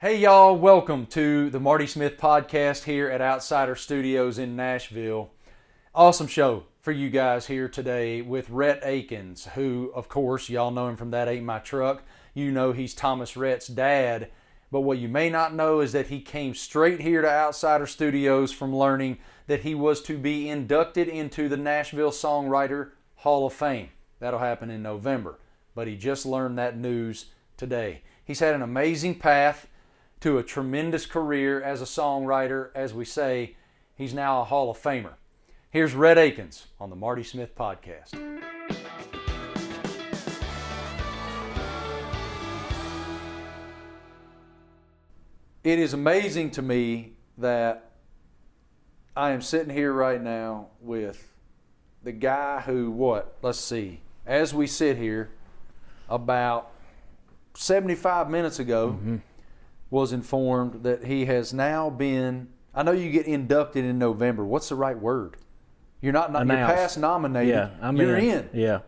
Hey y'all, welcome to the Marty Smith podcast here at Outsider Studios in Nashville. Awesome show for you guys here today with Rhett Akins, who, of course, y'all know him from That Ain't My Truck. You know he's Thomas Rhett's dad. But what you may not know is that he came straight here to Outsider Studios from learning that he was to be inducted into the Nashville Songwriter Hall of Fame. That'll happen in November. But he just learned that news today. He's had an amazing path to a tremendous career as a songwriter. As we say, he's now a Hall of Famer. Here's Rhett Akins on the Marty Smith podcast. It is amazing to me that I am sitting here right now with the guy who, let's see, as we sit here, about 75 minutes ago, was informed that he has now been, I know you get inducted in November. What's the right word? You're not you're past nominated. Yeah, you're in. Yeah.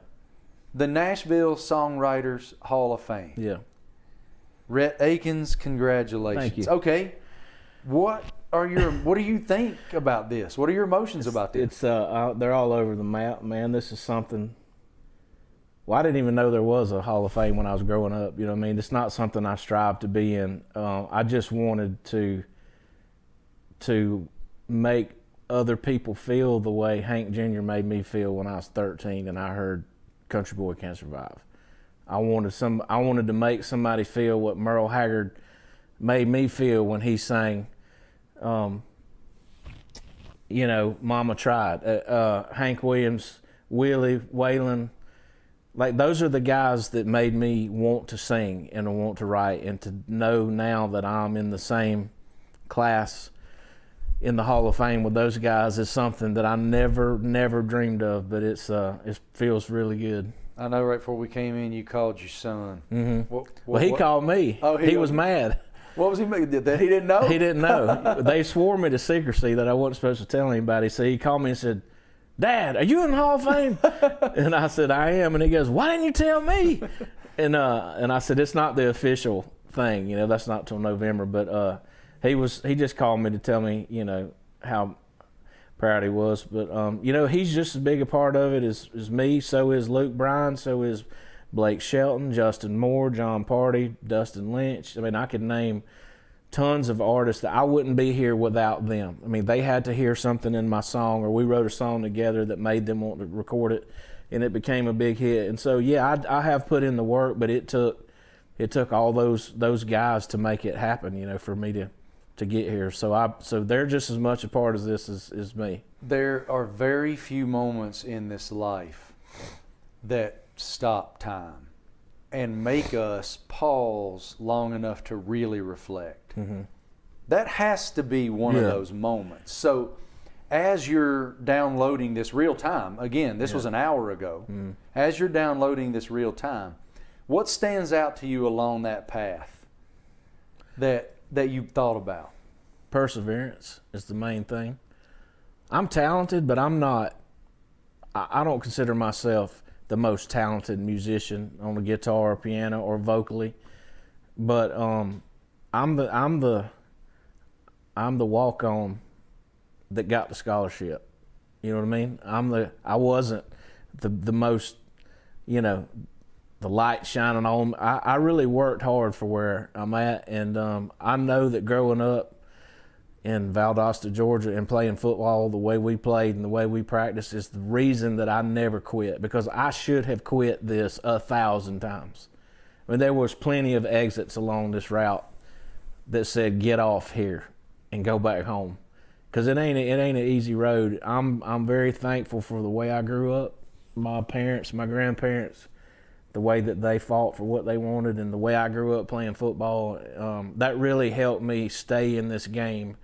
The Nashville Songwriters Hall of Fame. Yeah. Rhett Akins, congratulations. Thank you. Okay. What do you think about this? What are your emotions about this? It's they're all over the map, man. This is something. Well, I didn't even know there was a Hall of Fame when I was growing up. You know what I mean? It's not something I strive to be in. I just wanted to make other people feel the way Hank Jr. made me feel when I was 13 and I heard Country Boy Can't Survive. I wanted to make somebody feel what Merle Haggard made me feel when he sang, Mama Tried. Hank Williams, Willie, Waylon. Like, those are the guys that made me want to sing and want to write, and to know now that I'm in the same class in the Hall of Fame with those guys is something that I never dreamed of, but it feels really good. I know right before we came in, you called your son. Mm-hmm. He called me. Oh, he was mad. What was he making? That he didn't know? He didn't know. They swore me to secrecy that I wasn't supposed to tell anybody, so he called me and said, "Dad, are you in the Hall of Fame?" And I said, "I am." And he goes, "Why didn't you tell me?" And I said, "It's not the official thing, that's not till November." But he just called me to tell me, how proud he was. But he's just as big a part of it as me. So is Luke Bryan. So is Blake Shelton, Justin Moore, John Party, Dustin Lynch. I mean, I could name tons of artists that I wouldn't be here without them. I mean, they had to hear something in my song, or we wrote a song together that made them want to record it, and it became a big hit. And so, yeah, I have put in the work, but it took all those guys to make it happen, for me to get here. So they're just as much a part of this as me. There are very few moments in this life that stop time and make us pause long enough to really reflect. Mm-hmm. That has to be one of those moments. So as you're downloading this real time, again, this was an hour ago, as you're downloading this real time, what stands out to you along that path that you've thought about? Perseverance is the main thing. I'm talented, but I'm not, I don't consider myself the most talented musician on the guitar or piano or vocally, but I'm the walk-on that got the scholarship. You know what I mean? I wasn't the most, the light shining on. I really worked hard for where I'm at, and I know that growing up in Valdosta, Georgia, and playing football the way we played and the way we practiced is the reason that I never quit, because I should have quit this 1,000 times. I mean, there was plenty of exits along this route that said, get off here and go back home, because it ain't an easy road. I'm very thankful for the way I grew up. My parents, my grandparents, the way that they fought for what they wanted, and the way I grew up playing football, that really helped me stay in this game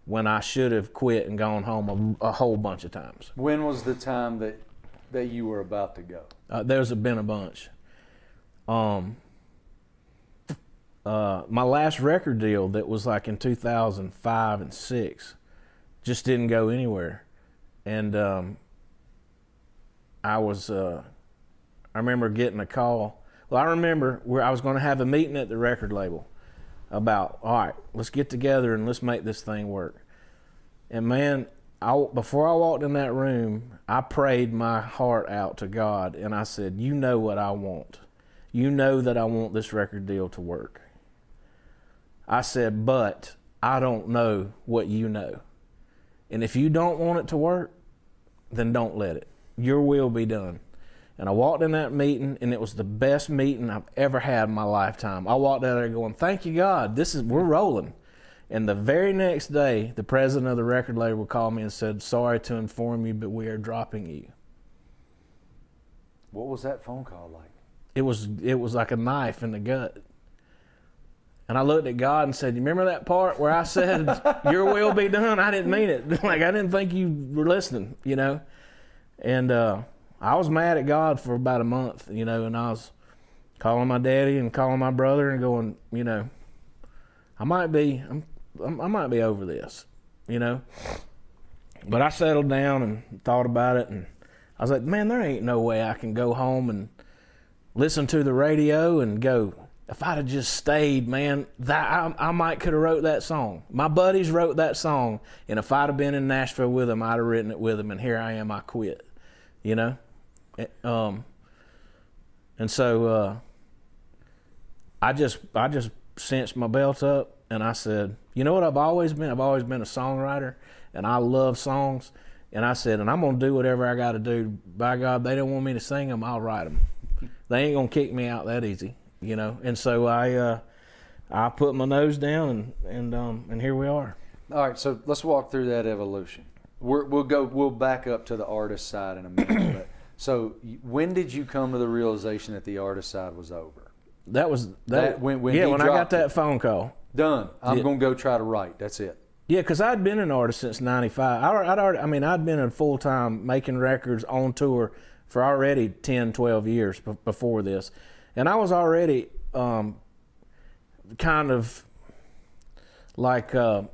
when I should have quit and gone home a whole bunch of times. When was the time that you were about to go? There's been a bunch. My last record deal that was like in 2005 and 6 just didn't go anywhere. And I remember getting a call. Well, I remember where I was going to have a meeting at the record label. about, all right, let's get together and let's make this thing work. And man, before I walked in that room, I prayed my heart out to God, and I said, you know what I want. You know that I want this record deal to work. I said, but I don't know what you know. And if you don't want it to work, then don't let it. Your will be done. And I walked in that meeting, and it was the best meeting I've ever had in my lifetime. I walked out there going, thank you, God. We're rolling. And the very next day, the president of the record label called me and said, sorry to inform you, but we are dropping you. What was that phone call like? It was like a knife in the gut. And I looked at God and said, you remember that part where I said, your will be done? I didn't mean it. Like, I didn't think you were listening, you know? And I was mad at God for about a month, you know, and I was calling my daddy and calling my brother and going, you know, I might be over this, you know? But I settled down and thought about it, and I was like, man, there ain't no way I can go home and listen to the radio and go, if I'd have just stayed, man, I might could have wrote that song. My buddies wrote that song, and if I'd have been in Nashville with them, I'd have written it with them, and here I am, I quit, you know? And so I just cinched my belt up, and I said, you know what I've always been? I've always been a songwriter, and I love songs. And I said, and I'm going to do whatever I got to do. By God, they don't want me to sing them, I'll write them. They ain't going to kick me out that easy, you know. And so I put my nose down, and here we are. All right, so let's walk through that evolution. We'll back up to the artist side in a minute. But, so when did you come to the realization that the artist side was over? When I got that phone call. Done. I'm going to go try to write. That's it. Yeah, because I'd been an artist since '95. I'd been a full-time making records on tour for already 10, 12 years before this. And I was already kind of like, I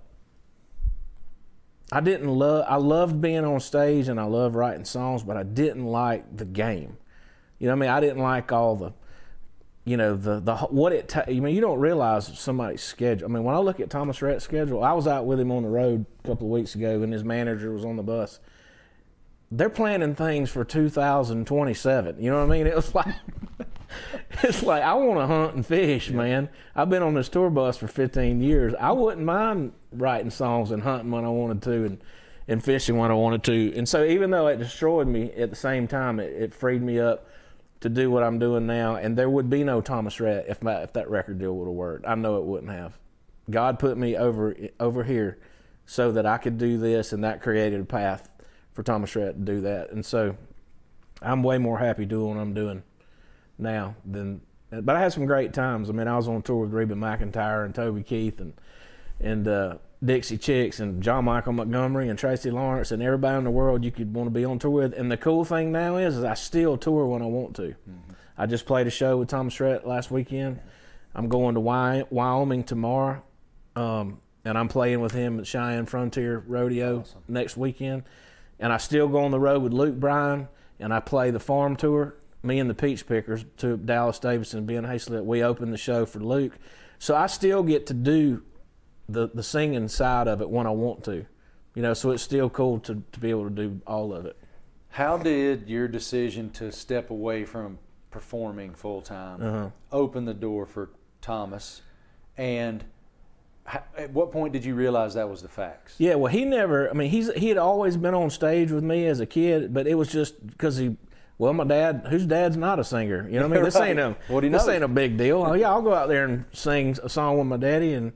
loved being on stage and I loved writing songs, but I didn't like the game. You know what I mean? I didn't like all the, you know, you don't realize somebody's schedule. I mean, when I look at Thomas Rhett's schedule, I was out with him on the road a couple of weeks ago, and his manager was on the bus. They're planning things for 2027. You know what I mean? It was like, it's like, I want to hunt and fish, man. I've been on this tour bus for 15 years. I wouldn't mind writing songs and hunting when I wanted to, and fishing when I wanted to. And so even though it destroyed me, at the same time, it freed me up to do what I'm doing now. And there would be no Thomas Rhett if that record deal would have worked. I know it wouldn't have. God put me over here so that I could do this, and that created a path for Thomas Rhett to do that. And so I'm way more happy doing what I'm doing now but I had some great times. I mean, I was on tour with Reba McEntire and Toby Keith and Dixie Chicks and John Michael Montgomery and Tracy Lawrence and everybody in the world you could want to be on tour with. And the cool thing now is I still tour when I want to. Mm-hmm. I just played a show with Thomas Rhett last weekend. I'm going to Wyoming tomorrow, and I'm playing with him at Cheyenne Frontier Rodeo next weekend. And I still go on the road with Luke Bryan, and I play the farm tour. Me and the Peach Pickers, to Dallas Davidson and Ben Hayslett, we opened the show for Luke. So I still get to do the singing side of it when I want to, you know, so it's still cool to be able to do all of it. How did your decision to step away from performing full-time open the door for Thomas, and at what point did you realize that was the facts? Yeah, well, he had always been on stage with me as a kid, but it was just because my dad, whose dad's not a singer, you know what I mean? This ain't a big deal. I'll go out there and sing a song with my daddy, and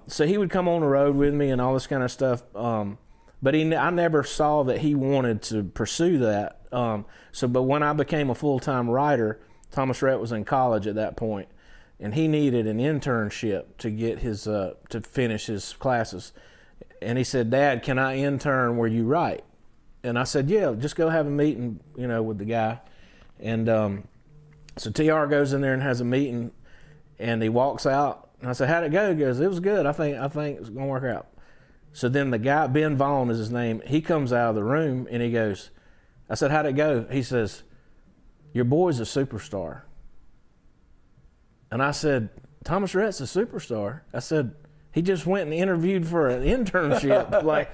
so he would come on the road with me and all this kind of stuff. But I never saw that he wanted to pursue that. But when I became a full-time writer, Thomas Rhett was in college at that point, and he needed an internship to get to finish his classes. And he said, "Dad, can I intern where you write?" And I said, "Yeah, just go have a meeting, you know, with the guy." And so TR goes in there and has a meeting, and he walks out. And I said, "How'd it go?" He goes, "It was good. I think it's gonna work out." So then the guy, Ben Vaughn is his name, he comes out of the room and he goes, I said, "How'd it go?" He says, "Your boy's a superstar." And I said, Thomas Rhett's a superstar. I said, he just went and interviewed for an internship. Like,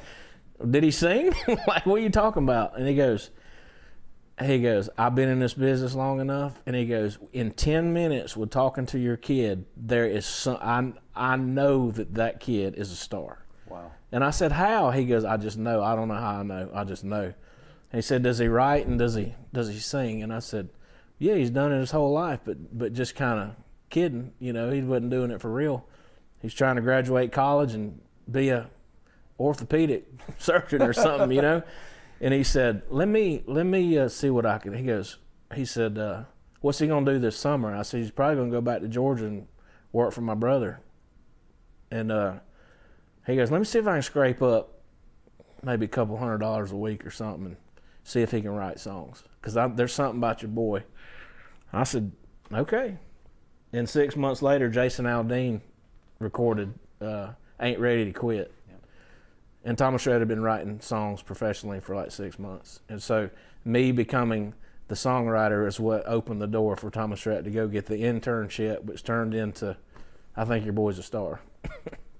did he sing? Like, what are you talking about? And he goes, I've been in this business long enough. And he goes, in 10 minutes with talking to your kid, there is some, I know that kid is a star. Wow. And I said, how? He goes, I just know. I don't know how I know. I just know. And he said, does he write and does he sing? And I said, yeah, he's done it his whole life, but just kind of kidding. You know, he wasn't doing it for real. He's trying to graduate college and be a orthopedic surgeon or something, you know. And he said, let me see what I can. He said, what's he gonna do this summer? I said, he's probably gonna go back to Georgia and work for my brother. And he goes, let me see if I can scrape up maybe a couple $100 a week or something and see if he can write songs. Because there's something about your boy. I said, okay. And 6 months later, Jason Aldean recorded Ain't Ready to Quit. Yep. And Thomas Rhett had been writing songs professionally for like 6 months. And so me becoming the songwriter is what opened the door for Thomas Rhett to go get the internship, which turned into, I Think Your Boy's a Star.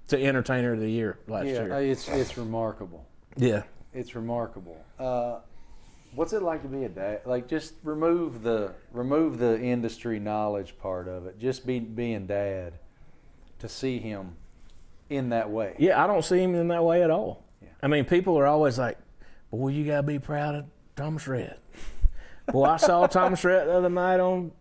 To Entertainer of the Year last year. Yeah, it's remarkable. Yeah. It's remarkable. What's it like to be a dad? Like, just remove the industry knowledge part of it. Just being dad, to see him in that way. Yeah, I don't see him in that way at all. Yeah. I mean, people are always like, boy, you got to be proud of Thomas Rhett. Boy, I saw Thomas Rhett the other night on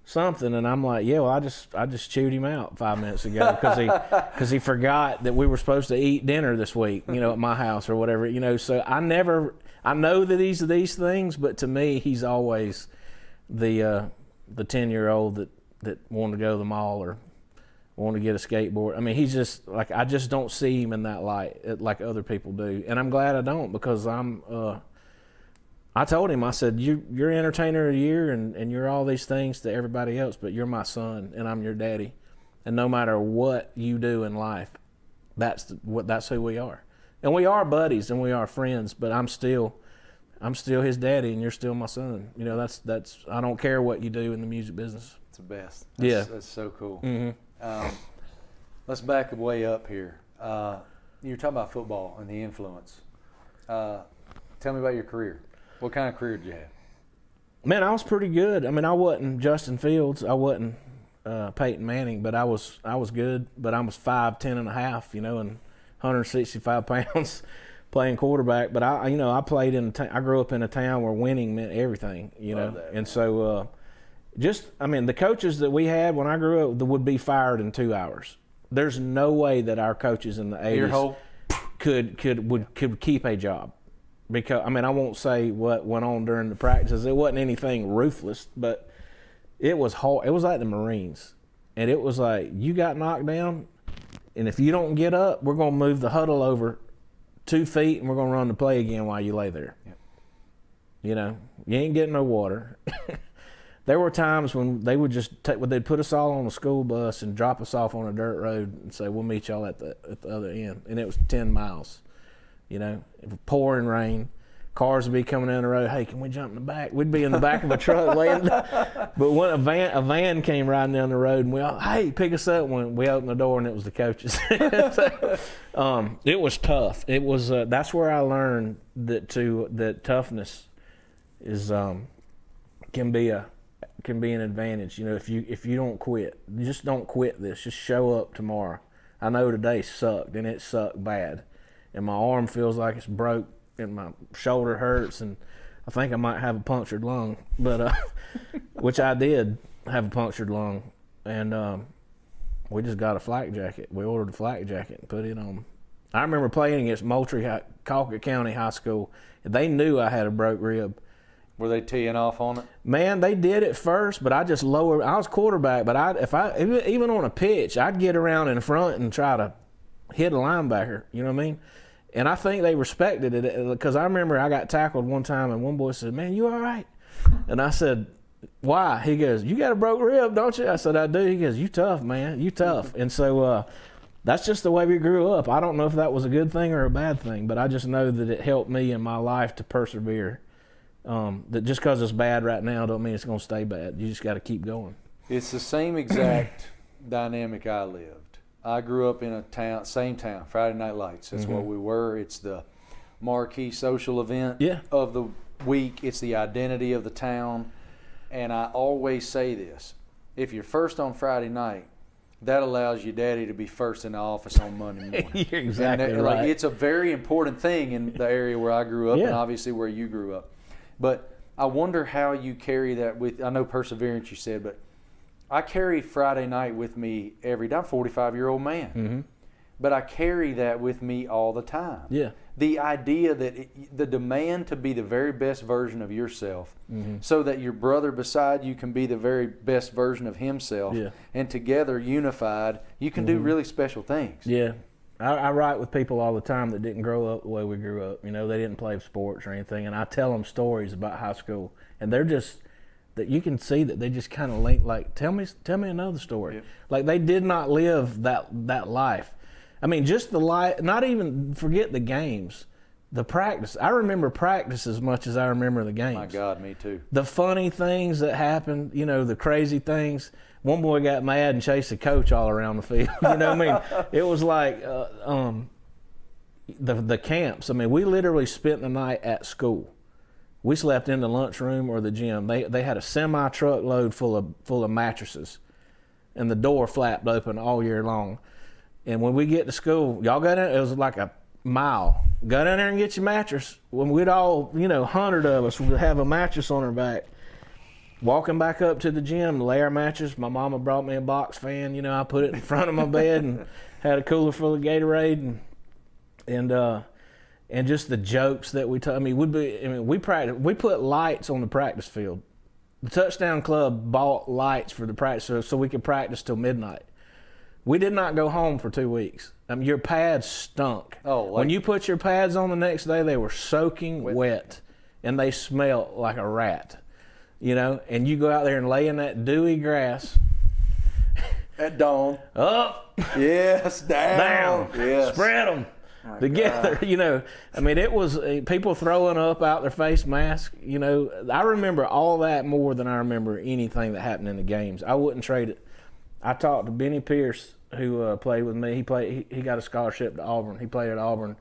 something, and I'm like, yeah, well, I just chewed him out 5 minutes ago because he forgot that we were supposed to eat dinner this week, you know, at my house or whatever, you know. So I know that he's these things, but to me, he's always the 10-year-old that wanted to go to the mall or wanted to get a skateboard. I mean, he's just like, I just don't see him in that light like other people do, and I'm glad I don't, because I told him, I said, you're Entertainer of the Year and you're all these things to everybody else, but you're my son and I'm your daddy. And no matter what you do in life, that's who we are. And we are buddies and we are friends, but I'm still his daddy and you're still my son. You know, that's I don't care what you do in the music business. It's the best. That's so cool. Mm-hmm. Let's back way up here. You're talking about football and the influence. Tell me about your career. What kind of career did you have? Man, I was pretty good. I mean, I wasn't Justin Fields. I wasn't Peyton Manning, but I was good. But I was 5'10" and a half, you know, and 165 pounds playing quarterback. But I played I grew up in a town where winning meant everything, you know. That, and so, the coaches that we had when I grew up would be fired in 2 hours. There's no way that our coaches in the 80s could keep a job. Because, I mean, I won't say what went on during the practices. It wasn't anything ruthless, but it was hard. It was like the Marines. And it was like, you got knocked down, and if you don't get up, we're going to move the huddle over 2 feet, and we're going to run the play again while you lay there. Yep. You know, you ain't getting no water. There were times when they would they'd put us all on a school bus and drop us off on a dirt road and say, we'll meet y'all at the other end. And it was 10 miles. You know, it was pouring rain. Cars would be coming down the road. Hey, can we jump in the back? We'd be in the back of a truck laying. But when a van came riding down the road, and we all, hey, pick us up. When we opened the door, and it was the coaches. So, it was tough. It was that's where I learned that toughness is can be an advantage. You know, if you don't quit, you just don't quit this. Just show up tomorrow. I know today sucked, and it sucked bad. And my arm feels like it's broke, and my shoulder hurts, and I think I might have a punctured lung. But which I did have a punctured lung, and we just got a flak jacket. We ordered a flak jacket and put it on. I remember playing against Moultrie, Colquitt County High School. They knew I had a broke rib. Were they teeing off on it? Man, they did at first, but I just lowered. I was quarterback, but even on a pitch, I'd get around in front and try to hit a linebacker. You know what I mean? And I think they respected it, because I remember I got tackled one time, and one boy said, man, you all right? And I said, why? He goes, you got a broke rib, don't you? I said, I do. He goes, you tough, man. You tough. And so that's just the way we grew up. I don't know if that was a good thing or a bad thing, but I just know that it helped me in my life to persevere. That just because it's bad right now don't mean it's going to stay bad. You just got to keep going. It's the same exact dynamic I lived. I grew up in a town, same town, Friday Night Lights. That's what we were. It's the marquee social event of the week. It's the identity of the town. And I always say this. If you're first on Friday night, that allows your daddy to be first in the office on Monday morning. You're exactly right. right. Like, it's a very important thing in the area where I grew up and obviously where you grew up. But I wonder how you carry that with, I know perseverance you said, but I carry Friday night with me every day. I'm a 45-year-old man. But I carry that with me all the time. Yeah. The idea that the demand to be the very best version of yourself so that your brother beside you can be the very best version of himself. Yeah. And together, unified, you can do really special things. Yeah. I write with people all the time that didn't grow up the way we grew up. You know, they didn't play sports or anything. And I tell them stories about high school. And they're just, that you can see that they just kind of link, like, tell me another story. Yeah. Like, they did not live that life. I mean, just the life, not even forget the games, the practice. I remember practice as much as I remember the games. My God, me too. The funny things that happened, you know, the crazy things. One boy got mad and chased the coach all around the field. You know what I mean? It was like the camps. I mean, we literally spent the night at school. We slept in the lunchroom or the gym. They had a semi-truck load full of mattresses, and the door flapped open all year long. And when we get to school, y'all got in, it was like a mile. Go down there and get your mattress. When we'd all, 100 of us would have a mattress on our back. Walking back up to the gym, lay our mattress. My mama brought me a box fan. I put it in front of my bed and had a cooler full of Gatorade and just the jokes that we told. We practiced. We put lights on the practice field. The touchdown club bought lights for the practice so we could practice till midnight. We did not go home for 2 weeks. Your pads stunk. When you put your pads on the next day, they were soaking wet and they smelled like a rat. And you go out there and lay in that dewy grass. At dawn. Up. Yes, down. Yes. Spread them together. It was people throwing up out their face masks. I remember all that more than I remember anything that happened in the games. I wouldn't trade it. I talked to Benny Pierce, who played with me. He got a scholarship to Auburn. He played at Auburn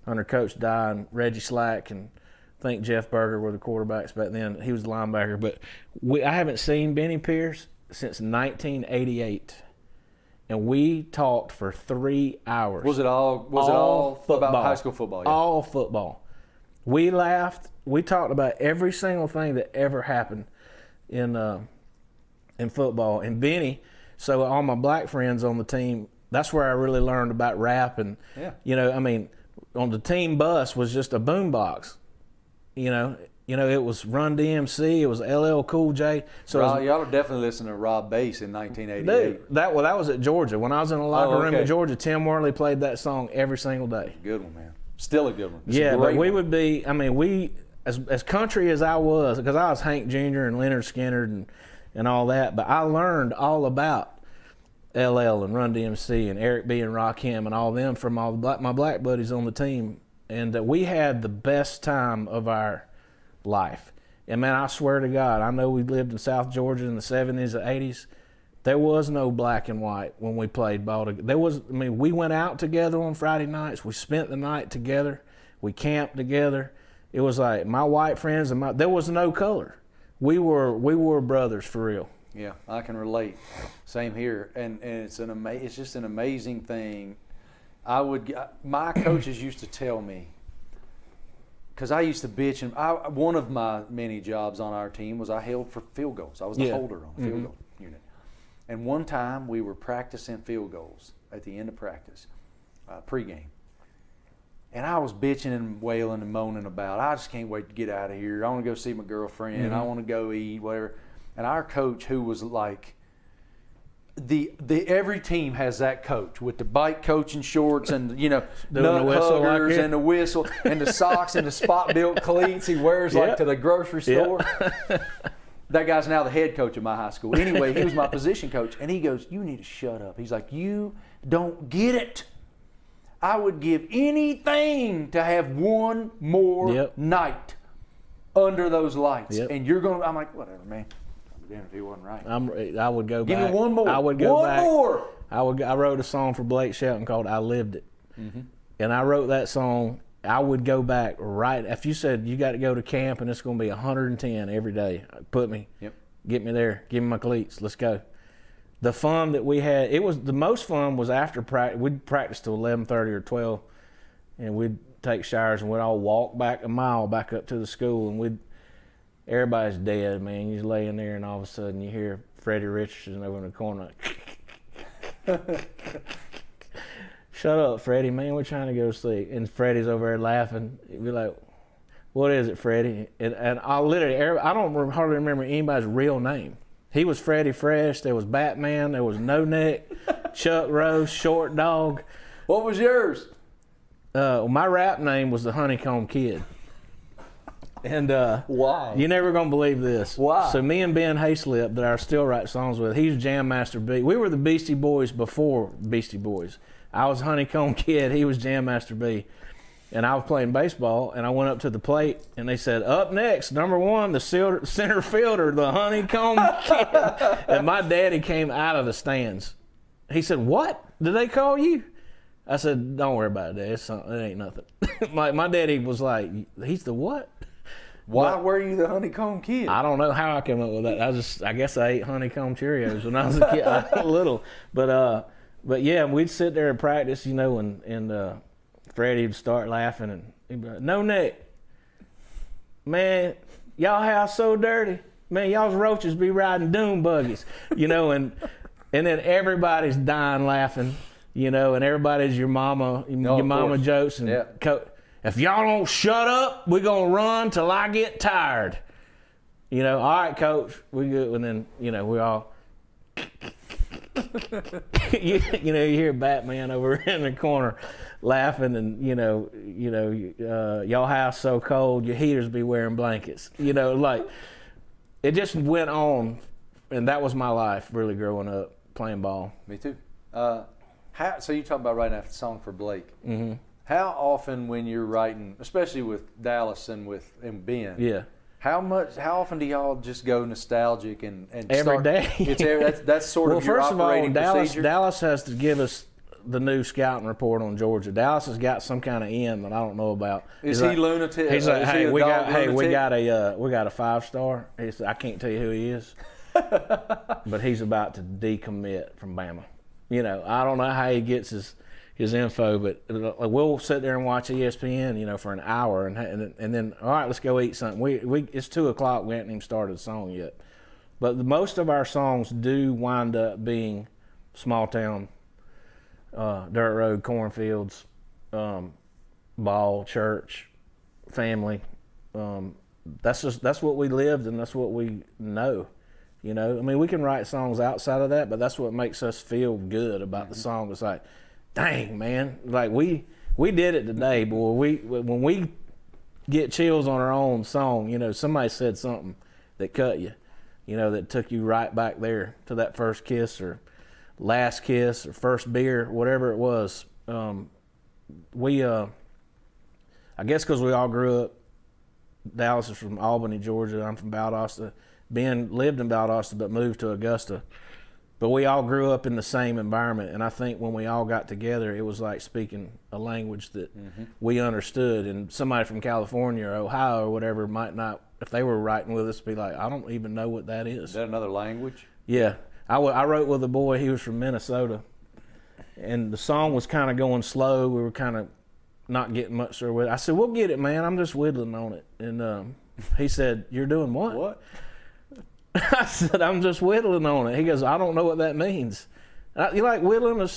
under Coach Dye and Reggie Slack, and I think Jeff Berger were the quarterbacks back then. He was the linebacker. But I haven't seen Benny Pierce since 1988, and we talked for 3 hours. Was it all football, about high school football? Yeah. All football. We laughed. We talked about every single thing that ever happened in football. And Benny. So all my black friends on the team, that's where I really learned about rap. And, on the team bus was just a boombox. It was Run DMC, it was LL Cool J. So y'all are definitely listening to Rob Bass in 1988. Dude, that was at Georgia. When I was in the locker room at Georgia, Tim Worley played that song every single day. Good one, man. Still a good one. But we would be, as country as I was, because I was Hank Jr. and Leonard Skinner and all that, but I learned all about LL and Run DMC and Eric B. and Rakim and all them from all my black buddies on the team. And we had the best time of our life. And, man, I swear to God, I know we lived in South Georgia in the 70s and 80s. There was no black and white when we played ball together. We went out together on Friday nights. We spent the night together. We camped together. It was like my white friends and there was no color. We were brothers for real. Yeah, I can relate. Same here, and it's just an amazing thing. My coaches used to tell me, because I used to bitch, and one of my many jobs on our team was I held for field goals. I was the holder on the field goal unit. And one time we were practicing field goals at the end of practice, pregame. And I was bitching and wailing and moaning about, I just can't wait to get out of here. I want to go see my girlfriend. I want to go eat, whatever. And our coach, who was like, every team has that coach with the bike coaching shorts and nut huggers and the whistle and the socks and the spot built cleats he wears like to the grocery store. That guy's now the head coach of my high school. Anyway, he was my position coach, and he goes, "You need to shut up." He's like, "You don't get it. I would give anything to have one more night under those lights, and you're going." I'm like, "Whatever, man." damn if he wasn't right. I would go Give back. me one more. I would go back. One more. I wrote a song for Blake Shelton called "I Lived It," and I wrote that song. I would go back right if you said you got to go to camp and it's going to be 110 every day. Put me, get me there, give me my cleats, let's go. The fun that we had, the most fun was after practice. We'd practice till 11:30 or 12, and we'd take showers and we'd all walk back a mile back up to the school, and everybody's dead, man. You're laying there, and all of a sudden you hear Freddie Richardson over in the corner. Shut up, Freddie, man. We're trying to go to sleep. And Freddie's over there laughing. He'd be like, "What is it, Freddie?" And I don't hardly remember anybody's real name. He was Freddie Fresh. There was Batman. There was No Neck, Chuck Rose, Short Dog. What was yours? My rap name was the Honeycomb Kid. And why? You're never gonna believe this. Why? So me and Ben Hayslip, that I still write songs with, he's Jam Master B. We were the Beastie Boys before Beastie Boys. I was Honeycomb Kid. He was Jam Master B. And I was playing baseball, and I went up to the plate, and they said, "Up next, number 1, the center fielder, the Honeycomb Kid." And my daddy came out of the stands. He said, "What? Did they call you?" I said, "Don't worry about it, Dad. It ain't nothing." my daddy was like, "He's the what?" Why were you the Honeycomb Kid? I don't know how I came up with that. I guess I ate honeycomb Cheerios when I was a kid. I was little. But yeah, we'd sit there and practice, and Freddie would start laughing, and he'd be like, "No Neck, man, y'all house so dirty. Man, y'all's roaches be riding doom buggies," and then everybody's dying laughing, and everybody's your mama jokes, and if y'all don't shut up, we're gonna run till I get tired. All right, coach, we good. And then we all you hear Batman over in the corner laughing, and y'all house so cold, your heaters be wearing blankets. Like it just went on, and that was my life really growing up playing ball. Me too. So you talk about writing a song for Blake. Mm-hmm. How often when you're writing, especially with Dallas and Ben, how often do y'all just go nostalgic and every day? That's sort of your operating procedure? Dallas has to give us the new scouting report on Georgia. Dallas has got some kind of end that I don't know about. Is he lunatic? He's like, "Hey, we got a 5-star." He said, "I can't tell you who he is, but he's about to decommit from Bama." I don't know how he gets his info, but we'll sit there and watch ESPN, for an hour, and then all right, let's go eat something. It's 2:00. We haven't even started the song yet, but most of our songs do wind up being small town, dirt road, cornfields, ball, church, family. That's what we lived, and that's what we know. We can write songs outside of that, but that's what makes us feel good about the song. It's like, dang, man, like we did it today, boy. When we get chills on our own song, somebody said something that cut you, that took you right back there to that first kiss or last kiss or first beer, whatever it was. I guess because we all grew up. Dallas is from Albany, Georgia. I'm from Valdosta. Ben lived in Valdosta but moved to Augusta. But we all grew up in the same environment, and I think when we all got together, it was like speaking a language that we understood. And somebody from California or Ohio or whatever might not, if they were writing with us, be like, "I don't even know what that is." Is that another language? Yeah. I wrote with a boy, he was from Minnesota, and the song was kind of going slow. We were kind of not getting much there with it. I said, "We'll get it, man. I'm just whittling on it." And he said, "You're doing what?" What? I said, "I'm just whittling on it." He goes, "I don't know what that means." You like whittling? We're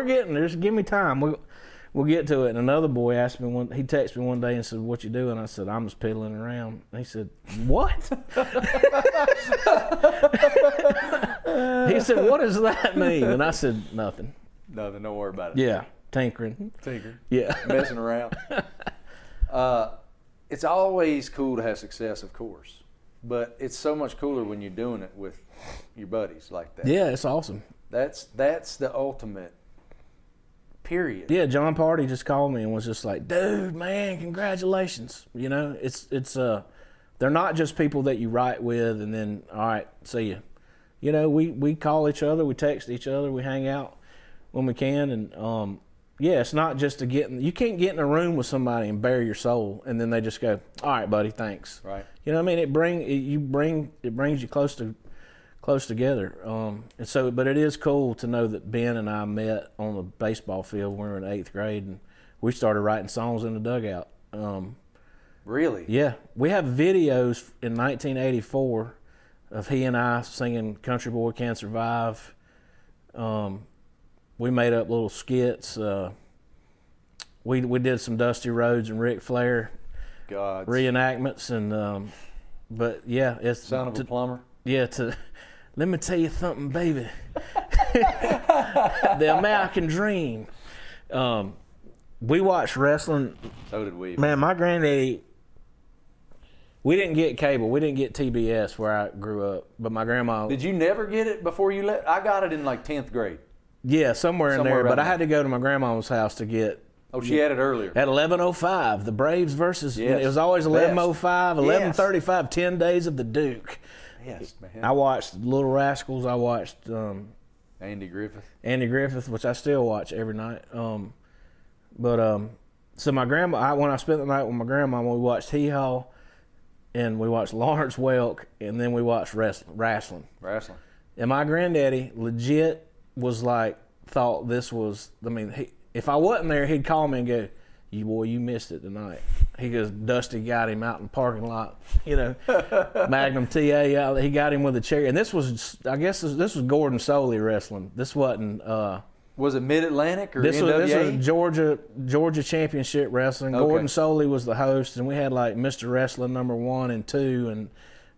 getting there. Just give me time. We'll get to it. And another boy asked me he texted me one day and said, "What you doing?" I said, "I'm just piddling around." And he said, "What?" He said, "What does that mean?" And I said, "Nothing." Nothing. Don't worry about it. Yeah, tinkering. Yeah, messing around. It's always cool to have success, of course. But it's so much cooler when you're doing it with your buddies like that. Yeah, it's awesome. That's the ultimate, period. Yeah, John Party just called me and was just like, "Dude, man, congratulations." It's they're not just people that you write with and then, all right, see you. You know, we call each other, we text each other, we hang out when we can, and yeah, it's not just you can't get in a room with somebody and bare your soul, and then they just go, all right, buddy, thanks. Right. You know what I mean? It brings you close together. And so, but it is cool to know that Ben and I met on the baseball field when we were in 8th grade, and we started writing songs in the dugout. Really? Yeah. We have videos in 1984 of he and I singing Country Boy Can't Survive. We made up little skits. We did some Dusty Rhodes and Ric Flair reenactments, and but yeah, it's Son of a Plumber. Yeah, let me tell you something, baby. The American Dream. We watched wrestling. So did we. Man, my granddaddy. We didn't get cable. We didn't get TBS where I grew up, but my grandma. Did you never get it before you left? I got it in like 10th grade. Yeah, somewhere in there. But I had to go to my grandma's house to get. Oh, she had it earlier. At 11:05, the Braves versus. Yes. It was always 11:05, 11:35, 10 Days of the Duke. Yes, man. I watched Little Rascals. I watched Andy Griffith, which I still watch every night. So my grandma, when I spent the night with my grandma, we watched Hee Haw, and we watched Lawrence Welk, and then we watched wrestling. And my granddaddy legit was like, thought this was, I mean, if I wasn't there, he'd call me and go, you missed it tonight. He goes, Dusty got him out in the parking lot, you know, Magnum TA out. He got him with a chair. And this was, I guess, this was Gordon Soley wrestling. This wasn't. Was it Mid-Atlantic or this NWA? This was Georgia Championship Wrestling. Okay. Gordon Soley was the host, and we had like Mr. Wrestling #1 and 2,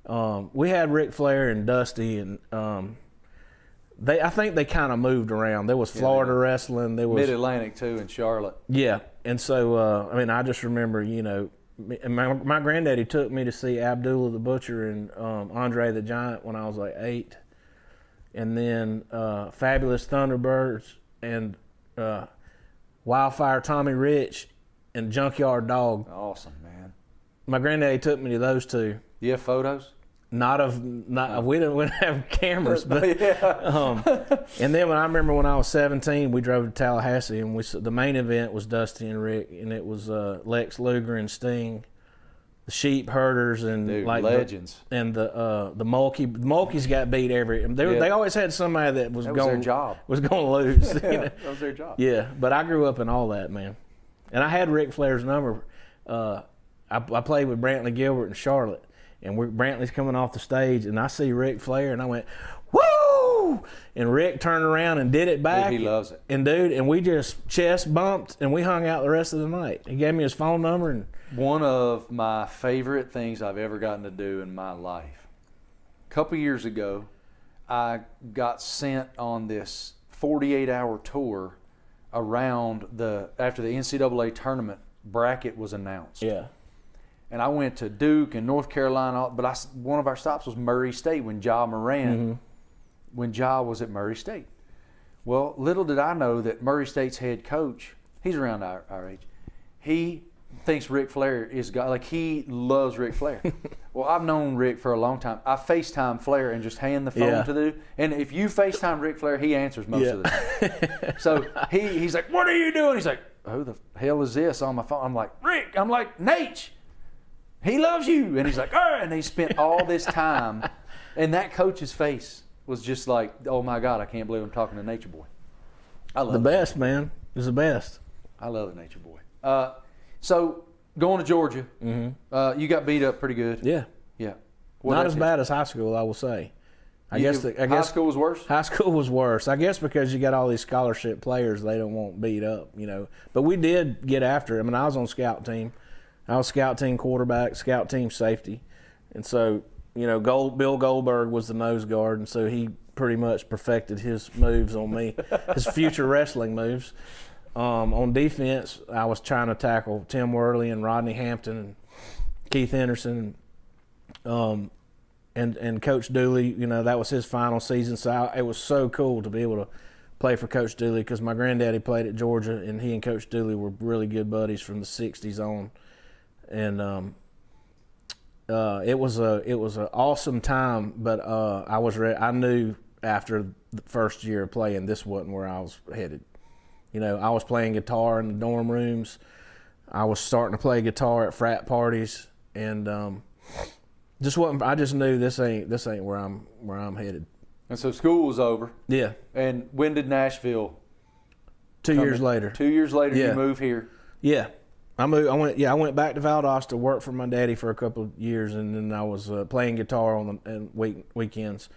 and we had Ric Flair and Dusty, and I think they kind of moved around. There was Florida Wrestling. There was Mid-Atlantic too in Charlotte. Yeah, and so I mean, I just remember, you know, my granddaddy took me to see Abdullah the Butcher and Andre the Giant when I was like 8, and then Fabulous Thunderbirds and Wildfire Tommy Rich and Junkyard Dog. Awesome, man. My granddaddy took me to those two. You have photos? We didn't have cameras, but and then I remember when I was 17, we drove to Tallahassee, and the main event was Dusty and Rick, and it was Lex Luger and Sting, the Sheep Herders, and Dude, like legends, and the Mulkey. The Mulkeys got beat They always had somebody that was going to lose. You know? That was their job. Yeah, but I grew up in all that, man, and I had Ric Flair's number. I played with Brantley Gilbert in Charlotte. And Brantley's coming off the stage, and I see Ric Flair, and I went, woo! And Rick turned around and did it back. Dude, he loves it. And we just chest bumped, and we hung out the rest of the night. He gave me his phone number. And one of my favorite things I've ever gotten to do in my life. A couple years ago, I got sent on this 48-hour tour around after the NCAA tournament bracket was announced. Yeah. And I went to Duke and North Carolina, but one of our stops was Murray State when Ja Moran, when Ja was at Murray State. Well, little did I know that Murray State's head coach, he's around our age, he thinks Ric Flair is God. Like, he loves Ric Flair. Well, I've known Rick for a long time. I FaceTime Flair and just hand the phone to the dude. And if you FaceTime Ric Flair, he answers most of the time. So he's like, what are you doing? He's like, who the hell is this on my phone? I'm like, Rick. I'm like, Nate. He loves you. And he's like, and he spent all this time. And that coach's face was just like, oh, my God, I can't believe I'm talking to Nature Boy. I love the best, man. He's the best. I love the Nature Boy. So going to Georgia, you got beat up pretty good. Yeah. Yeah. Not as bad as high school, I will say. I guess high school was worse? High school was worse. I guess because you got all these scholarship players, they don't want beat up, you know. But we did get after it. I mean, I was on scout team. I was scout team quarterback, scout team safety. And so, you know, Bill Goldberg was the nose guard, and so he pretty much perfected his moves on me, his future wrestling moves. On defense, I was trying to tackle Tim Worley and Rodney Hampton and Keith Henderson. And Coach Dooley, you know, that was his final season. So it was so cool to be able to play for Coach Dooley because my granddaddy played at Georgia, and he and Coach Dooley were really good buddies from the 60s on. And It was an awesome time, but I knew after the first year of playing, this wasn't where I was headed. You know, I was playing guitar in the dorm rooms. I was starting to play guitar at frat parties, and just wasn't. I just knew this ain't where I'm headed. And so school was over. Yeah. And when did Nashville? 2 years later. 2 years later, you moved here. Yeah. I went back to Valdosta to work for my daddy for a couple of years, and then I was playing guitar on the weekends,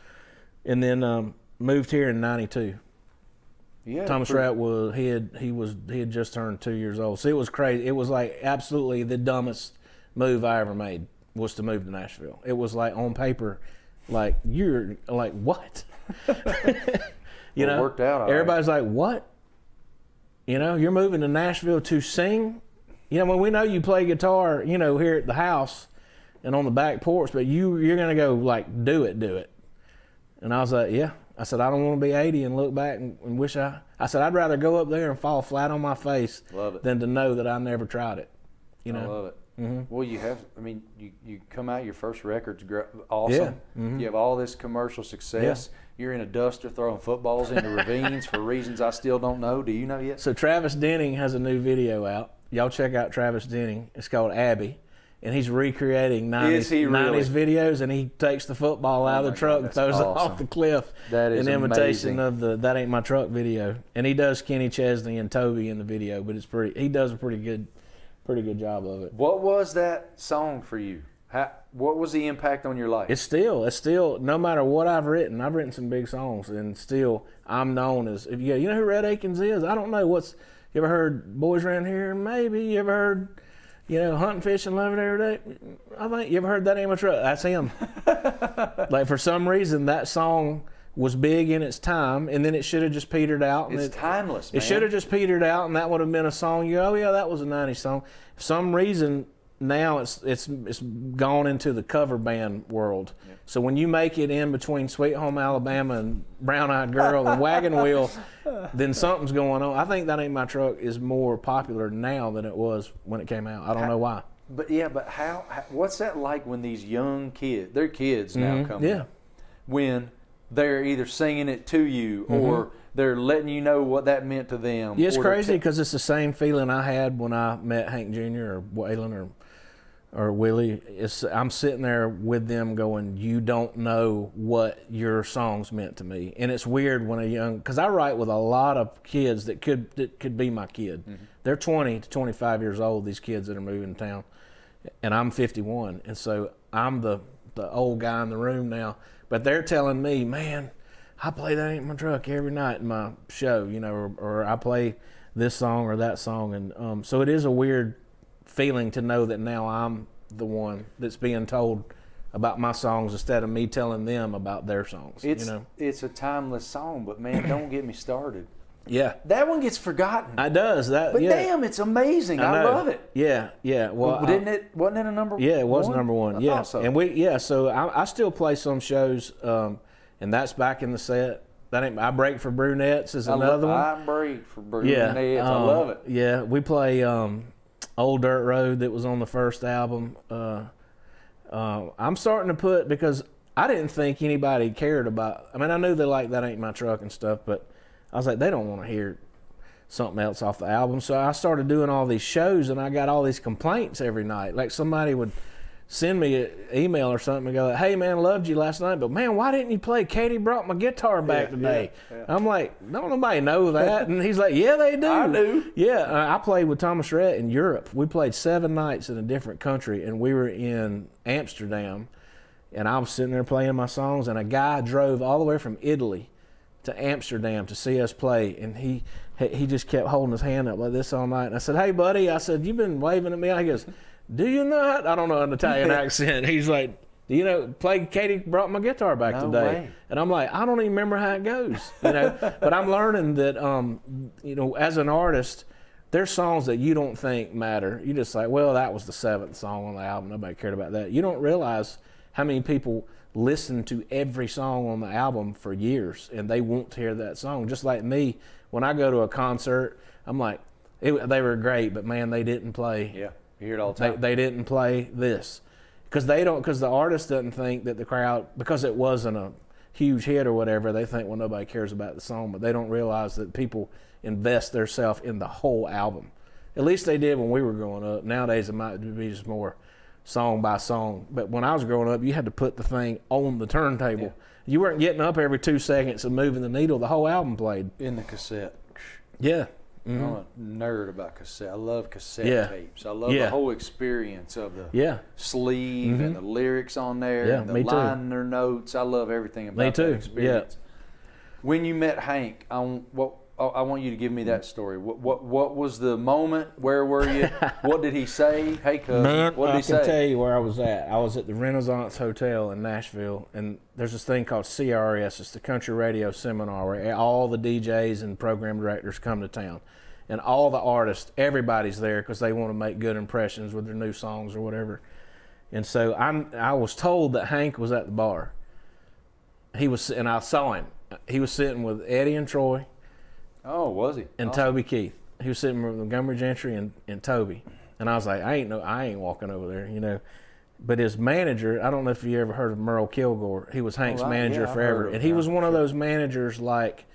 and then moved here in '92. Yeah, Thomas Rhett he had just turned 2 years old, so it was crazy. It was like absolutely the dumbest move I ever made was to move to Nashville. It was like on paper, like you're like what, you know? It worked out. Everybody's like, what? You know, you're moving to Nashville to sing. You know, when we know you play guitar, you know, here at the house and on the back porch, but you're gonna go like do it. And I was like, yeah. I said, I don't want to be 80 and look back and wish I said, I'd rather go up there and fall flat on my face than to know that I never tried it. You know? I love it. Mm-hmm. Well, you come out, your first record's awesome. Yeah. Mm-hmm. You have all this commercial success. Yeah. You're in a duster throwing footballs into ravines for reasons I still don't know. Do you know yet? So Travis Denning has a new video out. Y'all check out Travis Denning. It's called Abby. And he's recreating 90s videos, and he takes the football out of the truck and throws it off the cliff. That is an imitation amazing. of the That Ain't My Truck video. And he does Kenny Chesney and Toby in the video, but he does a pretty good job of it. What was that song for you? What was the impact on your life? It's still no matter what I've written some big songs, and still I'm known as, you know who Rhett Akins is? I don't know. You ever heard Boys Around Here? Maybe. You ever heard, you know, hunting, fishing, loving every day? I think you ever heard That Ain't My Truck? That's him. Like for some reason that song was big in its time, and then it should have just petered out. It's timeless, man. It should have just petered out, and that would have been a song. Oh yeah, that was a 90s song. For some reason now it's gone into the cover band world. Yep. So when you make it in between Sweet Home Alabama and Brown Eyed Girl and Wagon Wheel, then something's going on. I think That Ain't My Truck is more popular now than it was when it came out. I don't know why. But how what's that like when these young kids, they're kids now coming up, when they're either singing it to you or they're letting you know what that meant to them? Yeah, it's crazy because it's the same feeling I had when I met Hank Jr. or Waylon or Willie. I'm sitting there with them going, you don't know what your songs meant to me. And it's weird when because I write with a lot of kids that could be my kid. Mm-hmm. They're 20 to 25 years old, these kids that are moving to town. And I'm 51. And so I'm the old guy in the room now. But they're telling me, man, I play That Ain't My Truck every night in my show, you know, or I play this song or that song. And so it is a weird feeling to know that now I'm the one that's being told about my songs instead of me telling them about their songs. It's a timeless song, but man, don't get me started. Yeah, that one gets forgotten. It does that, but damn, it's amazing. I love it. Yeah. Well, wasn't it a number? Yeah, it was number one. I thought so. And so I still play some shows, and that's back in the set. I Break for Brunettes is another one. I Break for Brunettes. I love it. Yeah, we play Old Dirt Road that was on the first album. I'm starting to put, because I didn't think anybody cared about. I mean, I knew they liked That Ain't My Truck and stuff, but I was like, they don't want to hear something else off the album. So I started doing all these shows, and I got all these complaints every night. Like somebody would send me an email or something and go, hey, man, loved you last night, but, man, why didn't you play Katie Brought My Guitar Back today? Yeah. I'm like, don't nobody know that. And he's like, yeah, they do. I do. Yeah, I played with Thomas Rhett in Europe. We played 7 nights in a different country, and we were in Amsterdam, and I was sitting there playing my songs, and a guy drove all the way from Italy to Amsterdam to see us play, and he just kept holding his hand up like this all night. And I said, hey, buddy, I said, you've been waving at me. He goes, do you not? I don't know an Italian accent. He's like, you know, play Katie Brought My Guitar Back today. Way. And I'm like, I don't even remember how it goes, you know. But I'm learning that, you know, as an artist, there's songs that you don't think matter. You just like, well, that was the 7th song on the album. Nobody cared about that. You don't realize how many people listen to every song on the album for years, and they want to hear that song. Just like me, when I go to a concert, I'm like, they were great, but man, they didn't play. Yeah, you hear it all the time. They didn't play this, because the artist doesn't think that the crowd, because it wasn't a huge hit or whatever, they think, well, nobody cares about the song, but they don't realize that people invest theirself in the whole album. At least they did when we were growing up. Nowadays it might be just more song by song, but when I was growing up, you had to put the thing on the turntable. Yeah. You weren't getting up every 2 seconds and moving the needle. The whole album played in the cassette. Yeah. Mm-hmm. I'm a nerd about cassette. I love cassette tapes. I love the whole experience of the sleeve and the lyrics on there and the liner notes. I love everything about that experience. Yeah. When you met Hank, I want you to give me that story. What was the moment? Where were you? What did he say? Hey, cousin, man, what did he say? I can tell you where I was at. I was at the Renaissance Hotel in Nashville, and there's this thing called CRS. It's the Country Radio Seminar, where all the DJs and program directors come to town. And all the artists, everybody's there because they want to make good impressions with their new songs or whatever. And so I was told that Hank was at the bar. And I saw him. He was sitting with Eddie and Troy. Oh, was he? And awesome. Toby Keith. He was sitting with Montgomery Gentry and Toby. And I was like, I ain't walking over there, you know. But his manager, I don't know if you ever heard of Merle Kilgore. He was Hank's manager forever. And he was one of those managers like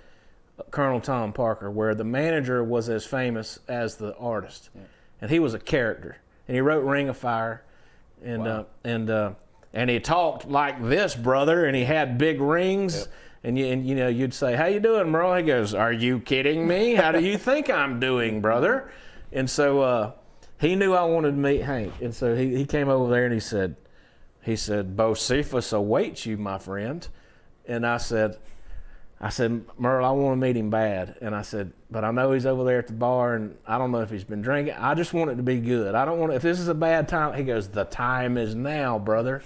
Colonel Tom Parker, where the manager was as famous as the artist, and he was a character. And he wrote "Ring of Fire," and he talked like this, brother, and he had big rings. Yep. And you know, you'd say, "How you doing, Merle?" He goes, "Are you kidding me? How do you think I'm doing, brother?" And so he knew I wanted to meet Hank, and so he came over there and he said, "Bocephus awaits you, my friend." And I said, Merle, I want to meet him bad. And I said, but I know he's over there at the bar, and I don't know if he's been drinking. I just want it to be good. I don't want if this is a bad time. He goes, the time is now, brother.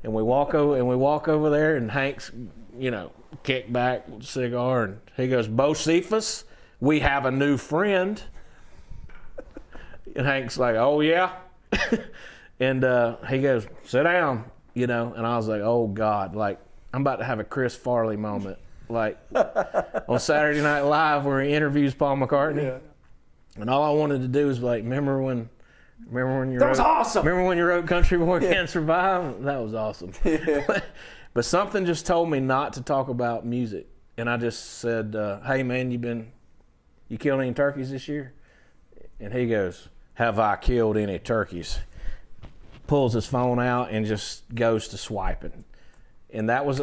And we walk over there, and Hank's, you know, kick back with a cigar, and he goes, Bocephus, we have a new friend. And Hank's like, oh yeah. And he goes, sit down, you know. And I was like, oh God, like I'm about to have a Chris Farley moment. Like on Saturday Night Live where he interviews Paul McCartney. Yeah. And all I wanted to do was like, remember when you was awesome. Remember when you wrote Country Boy Can't Survive? That was awesome. Yeah. But something just told me not to talk about music. And I just said, hey man, you killed any turkeys this year? And he goes, have I killed any turkeys? Pulls his phone out and just goes to swiping. And that was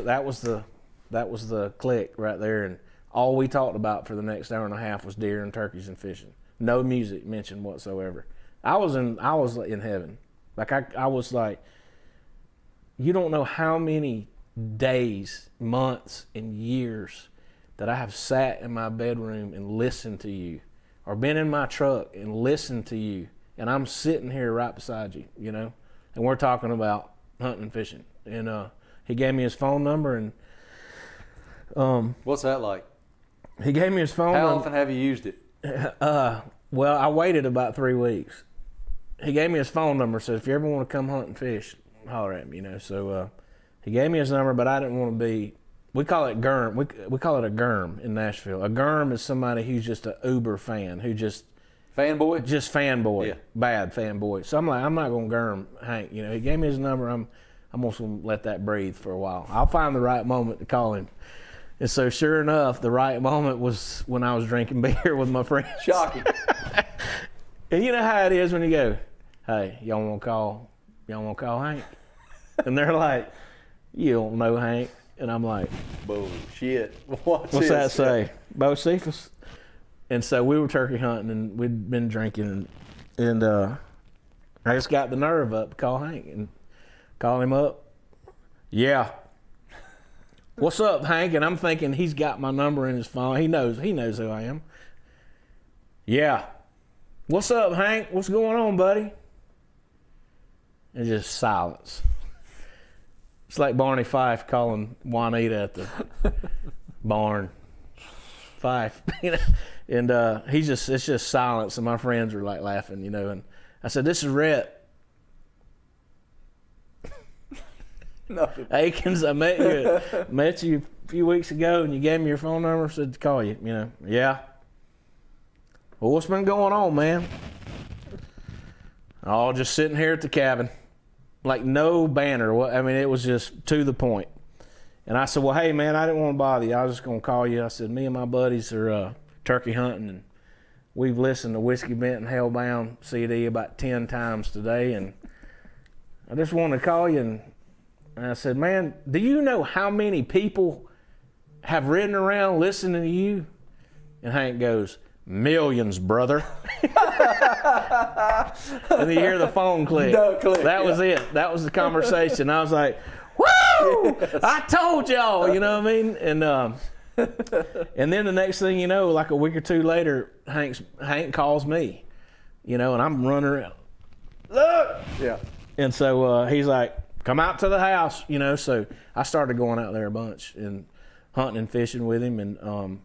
the click right there, and all we talked about for the next hour and a half was deer and turkeys and fishing. No music mentioned whatsoever. I was in heaven. Like I was like, you don't know how many days, months, and years that I have sat in my bedroom and listened to you, or been in my truck and listened to you, and I'm sitting here right beside you, you know, and we're talking about hunting and fishing. And he gave me his phone number, and what's that like? He gave me his phone number. How often have you used it? Well, I waited about 3 weeks. He gave me his phone number, said if you ever want to come hunt and fish, holler at me, you know. So he gave me his number, but I didn't want to be, we call it GERM. We call it a GERM in Nashville. A GERM is somebody who's just an uber fan, who just fanboy? Just fanboy. Yeah. Bad fanboy. So I'm like, I'm not going to GERM Hank. You know, he gave me his number. I'm just going to let that breathe for a while. I'll find the right moment to call him. And so sure enough, the right moment was when I was drinking beer with my friends. Shocking. And you know how it is when you go, hey, y'all want to call Hank? And they're like, you don't know Hank. And I'm like, bullshit. What's that say? Bocephus? And so we were turkey hunting, and we'd been drinking, and I just got the nerve up to call Hank and call him up. Yeah. What's up, Hank? And I'm thinking he's got my number in his phone. He knows who I am. Yeah. What's up, Hank? What's going on, buddy? And just silence. It's like Barney Fife calling Juanita at the barn. Fife, you know. And it's just silence, and my friends are like laughing, you know. And I said, "This is Rhett Akins. I met you a few weeks ago, and you gave me your phone number. Said to call you. You know, yeah. Well, what's been going on, man? Oh, just sitting here at the cabin. like no banner. I mean, it was just to the point. And I said, well, hey, man, I didn't want to bother you. I was just going to call you. I said, me and my buddies are turkey hunting, and we've listened to Whiskey Bent and Hellbound CD about 10 times today, and I just wanted to call you. And I said, man, do you know how many people have ridden around listening to you? And Hank goes, millions, brother. And you hear the phone click. That was it. That was the conversation. I was like, woo! I told y'all, you know what I mean? And then the next thing you know, like a week or two later, Hank calls me, you know, and I'm running around. Look! Yeah. And so he's like, come out to the house, you know. So I started going out there a bunch and hunting and fishing with him, and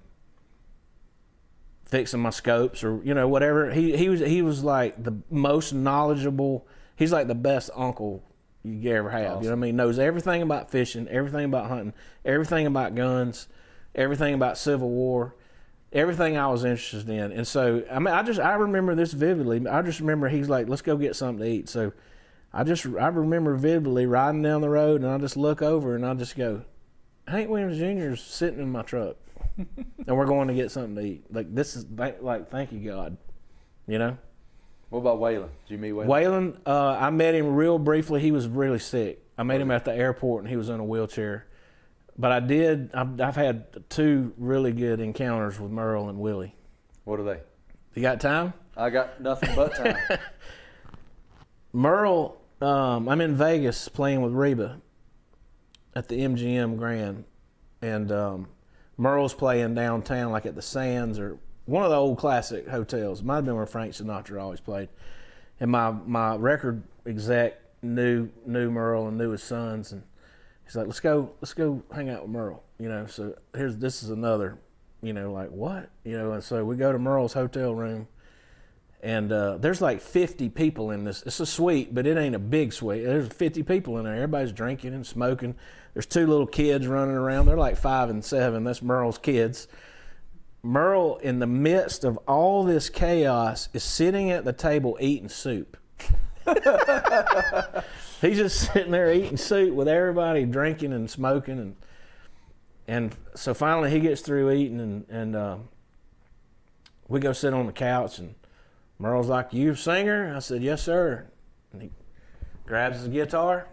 fixing my scopes, or you know, whatever. He was like the most knowledgeable. He's like the best uncle you ever have. Awesome. You know what I mean? Knows everything about fishing, everything about hunting, everything about guns, everything about Civil War, everything I was interested in. And so I mean, I remember this vividly. I just remember he's like, let's go get something to eat. So I remember vividly riding down the road, and I just look over and I just go, Hank Williams Jr. is sitting in my truck. And we're going to get something to eat. Like, this is like, thank you, God. You know? What about Waylon? Did you meet Waylon? Waylon, I met him real briefly. He was really sick. I met him at the airport, and he was in a wheelchair. But I've had 2 really good encounters with Merle and Willie. What are they? You got time? I got nothing but time. Merle, I'm in Vegas playing with Reba at the MGM Grand, and Merle's playing downtown, like at the Sands or one of the old classic hotels. It might have been where Frank Sinatra always played. And my record exec knew Merle and knew his sons, and he's like, let's go hang out with Merle, you know. So this is another, you know, like what, you know. And so we go to Merle's hotel room, and there's like 50 people in this. It's a suite, but it ain't a big suite. There's 50 people in there. Everybody's drinking and smoking. There's 2 little kids running around. They're like 5 and 7. That's Merle's kids. Merle, in the midst of all this chaos, is sitting at the table eating soup. He's just sitting there eating soup with everybody drinking and smoking, and so finally he gets through eating, and we go sit on the couch, and Merle's like, "You a singer?" I said, "Yes, sir." And he grabs his guitar.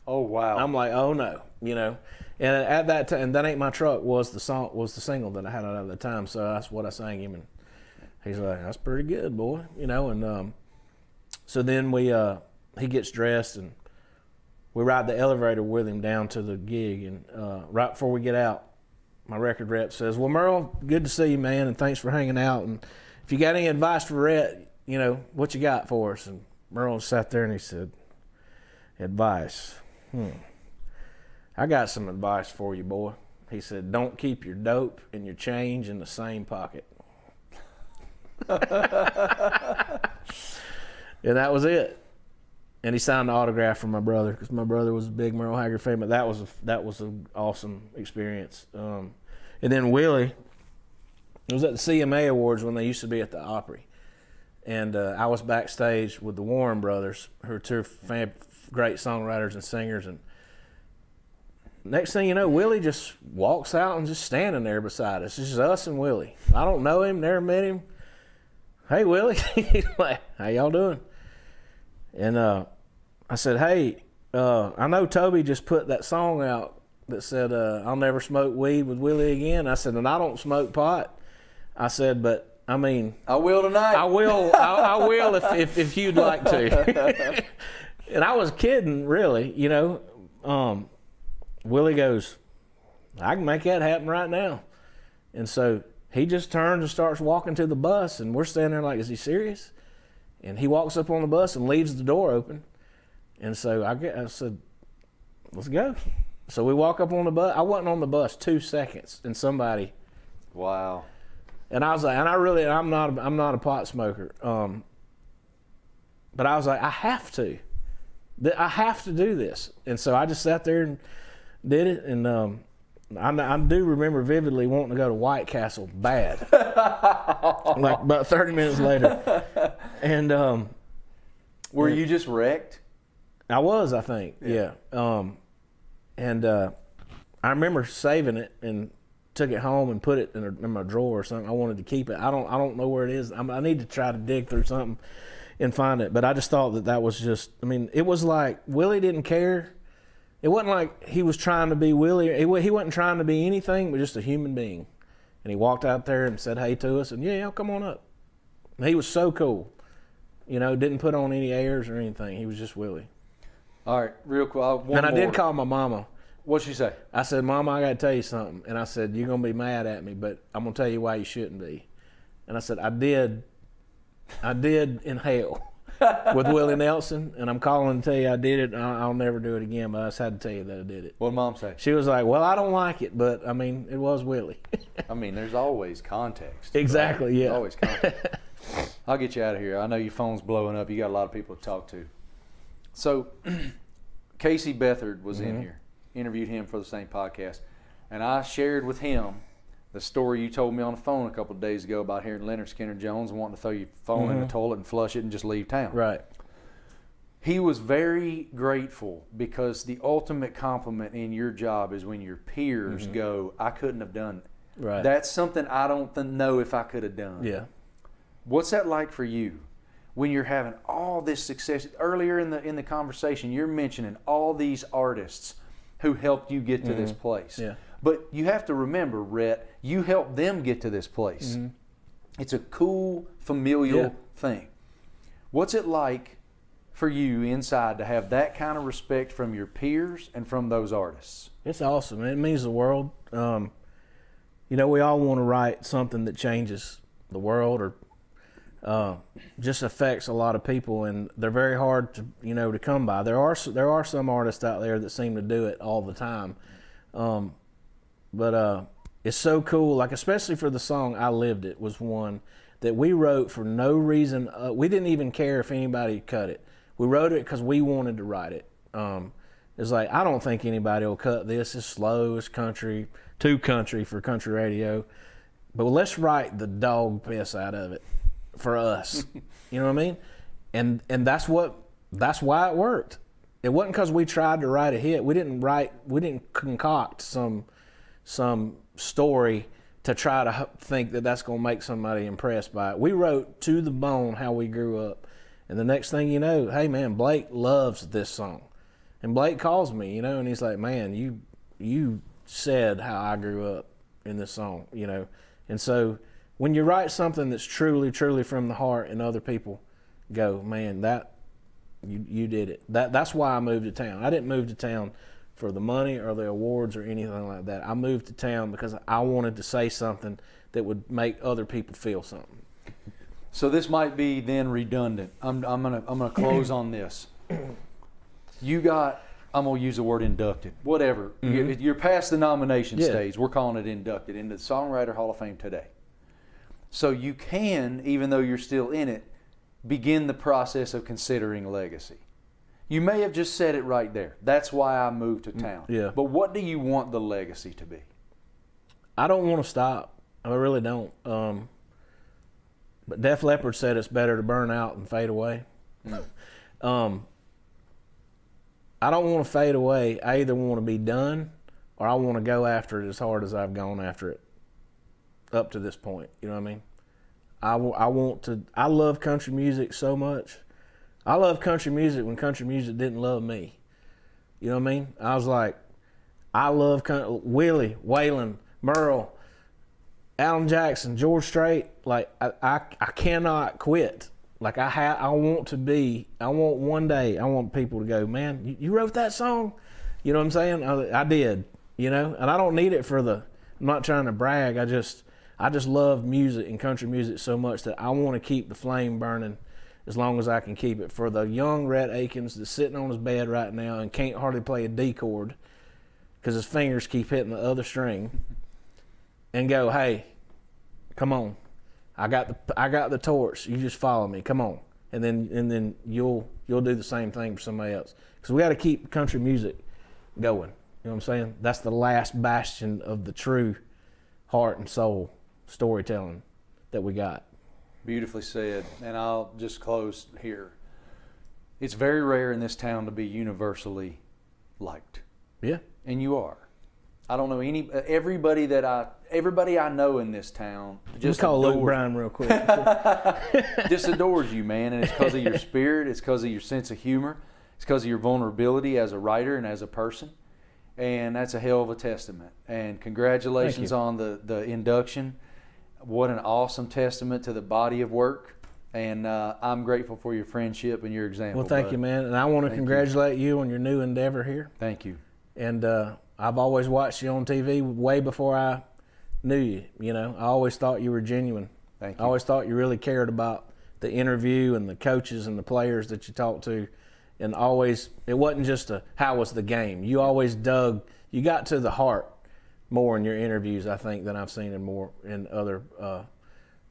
Oh wow! I'm like, oh no, you know. And at that time, "That Ain't My Truck" was the single that I had out at the time. So that's what I sang him, and he's like, "That's pretty good, boy," you know. And so then he gets dressed, and we ride the elevator with him down to the gig. And right before we get out, my record rep says, "Well, Merle, good to see you, man, and thanks for hanging out. And if you got any advice for Rhett, you know, what you got for us?" And Merle sat there and he said, "Advice? I got some advice for you, boy." He said, "Don't keep your dope and your change in the same pocket." And that was it. And he signed the autograph for my brother, because my brother was a big Merle Haggard fan. But that was an awesome experience. And then Willie, it was at the CMA Awards when they used to be at the Opry, and I was backstage with the Warren brothers, who are 2 great songwriters and singers. And next thing you know, Willie just walks out and just standing there beside us. It's just us and Willie. I don't know him, never met him. "Hey, Willie." He's like, "How y'all doing?" And I said, "Hey, I know Toby just put that song out that said, I'll never smoke weed with Willie again." I said, "And I don't smoke pot." I said, "But I mean, I will tonight. I will. I will if you'd like to." And I was kidding, really, you know. Willie goes, "I can make that happen right now." And so he just turns and starts walking to the bus, and we're standing there like, is he serious? And he walks up on the bus and leaves the door open. And so I said, "Let's go." So we walk up on the bus. I wasn't on the bus 2 seconds, and somebody. Wow. And I was like, I'm not a pot smoker. But I was like, I have to do this. And so I just sat there and did it. And I do remember vividly wanting to go to White Castle bad. Like about 30 minutes later. And were you just wrecked? I was, I think, yeah. And I remember saving it and took it home and put it in my drawer or something. I wanted to keep it. I don't know where it is. I need to try to dig through something and find it. But I just thought that was just, I mean, it was like Willie didn't care. It wasn't like he was trying to be Willie. He wasn't trying to be anything but just a human being. And he walked out there and said hey to us, and yeah, come on up. And he was so cool. You know, didn't put on any airs or anything. He was just Willie. All right, real quick. And I did call my mama. What'd she say? I said, Mama, I got to tell you something. And I said, you're going to be mad at me, but I'm going to tell you why you shouldn't be. And I said, I did in hell with Willie Nelson, and I'm calling to tell you I did it. I'll never do it again, but I just had to tell you that I did it. What'd Mom say? She was like, well, I don't like it, but, I mean, it was Willie. I mean, there's always context. Exactly, right? yeah. There's always context. I'll get you out of here. I know your phone's blowing up. You got a lot of people to talk to. So, Casey Beathard was in here. Interviewed him for the same podcast, and I shared with him the story you told me on the phone a couple of days ago about hearing Leonard Skinner Jones and wanting to throw your phone in the toilet and flush it and just leave town. Right. He was very grateful because the ultimate compliment in your job is when your peers go, I couldn't have done it. Right. That's something I don't know if I could have done. Yeah. What's that like for you when you're having all this success? Earlier in the conversation, you're mentioning all these artists who helped you get to this place. Yeah. But you have to remember, Rhett, you helped them get to this place. It's a cool, familial thing. What's it like for you inside to have that kind of respect from your peers and from those artists? It's awesome. It means the world. You know, we all want to write something that changes the world or just affects a lot of people, and they're very hard to to come by. There are some artists out there that seem to do it all the time, but it's so cool. Like especially for the song "I Lived It" was one that we wrote for no reason. We didn't even care if anybody cut it. We wrote it because we wanted to write it. It's like I don't think anybody will cut this. It's slow. It's country, too country for country radio, but let's write the dog piss out of it. For us, you know what I mean? And that's why it worked. It wasn't because we tried to write a hit. We didn't concoct some story to try to think that that's going to make somebody impressed by it. We wrote to the bone how we grew up. And the next thing you know, hey man, Blake loves this song. And Blake calls me, and he's like, man, you said how I grew up in this song, And so when you write something that's truly, truly from the heart and other people go, man, that you did it. That's why I moved to town. I didn't move to town for the money or the awards or anything like that. I moved to town because I wanted to say something that would make other people feel something. So this might be then redundant. I'm gonna close on this. I'm gonna use the word inducted. Whatever. You're past the nomination stage. We're calling it inducted into the Songwriter Hall of Fame today. So you can, even though you're still in it, begin the process of considering legacy. You may have just said it right there. That's why I moved to town. Yeah. But what do you want the legacy to be? I don't want to stop. I really don't. But Def Leppard said it's better to burn out than fade away. I don't want to fade away. I either want to be done or I want to go after it as hard as I've gone after it up to this point. You know what I mean? I love country music so much. I love country music when country music didn't love me. You know what I mean? I was like, I love Willie, Waylon, Merle, Alan Jackson, George Strait. Like I cannot quit. Like I want one day, I want people to go, man, you wrote that song? You know what I'm saying? I did, and I don't need it I'm not trying to brag. I just love music and country music so much that I want to keep the flame burning as long as I can keep it. For the young Rhett Akins that's sitting on his bed right now and can't hardly play a D chord because his fingers keep hitting the other string, and go, hey, come on, I got the torch. You just follow me. Come on, and then you'll do the same thing for somebody else, because we got to keep country music going. You know what I'm saying? That's the last bastion of the true heart and soul storytelling that we got. Beautifully said. And I'll just close here. it's very rare in this town to be universally liked. Yeah. And you are. I don't know everybody I know in this town just call Luke Bryan real quick. just adores you, man, and it's because of your spirit, it's because of your sense of humor, it's because of your vulnerability as a writer and as a person, and that's a hell of a testament. And congratulations on the induction. What an awesome testament to the body of work, and I'm grateful for your friendship and your example. Well, thank you, man, and I want to congratulate you on your new endeavor here. Thank you. And I've always watched you on TV way before I knew you. You know, I always thought you were genuine. Thank you. I always thought you really cared about the interview and the coaches and the players that you talked to. And always, it wasn't just how was the game. You always you got to the heart more in your interviews, I think, than I've seen in other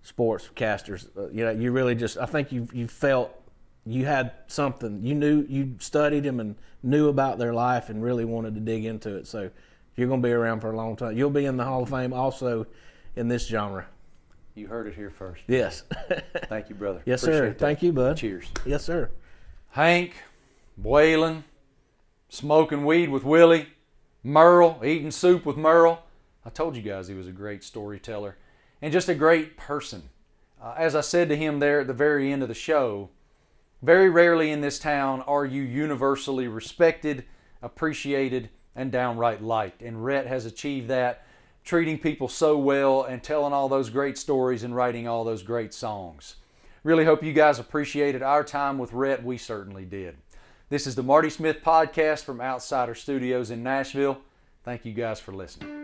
sportscasters. You know, you really I think you felt you had something. You studied them and knew about their life and really wanted to dig into it. So you're going to be around for a long time. You'll be in the Hall of Fame also in this genre. You heard it here first. Yes. Thank you, brother. Yes, Appreciate sir. that. Thank you, bud. Cheers. Yes, sir. Hank, Waylon, smoking weed with Willie, Merle, eating soup with Merle. I told you guys he was a great storyteller and just a great person. As I said to him there at the very end of the show, very rarely in this town are you universally respected, appreciated, and downright liked. And Rhett has achieved that, treating people so well and telling all those great stories and writing all those great songs. Really hope you guys appreciated our time with Rhett. We certainly did. This is the Marty Smith Podcast from Outsider Studios in Nashville. Thank you guys for listening.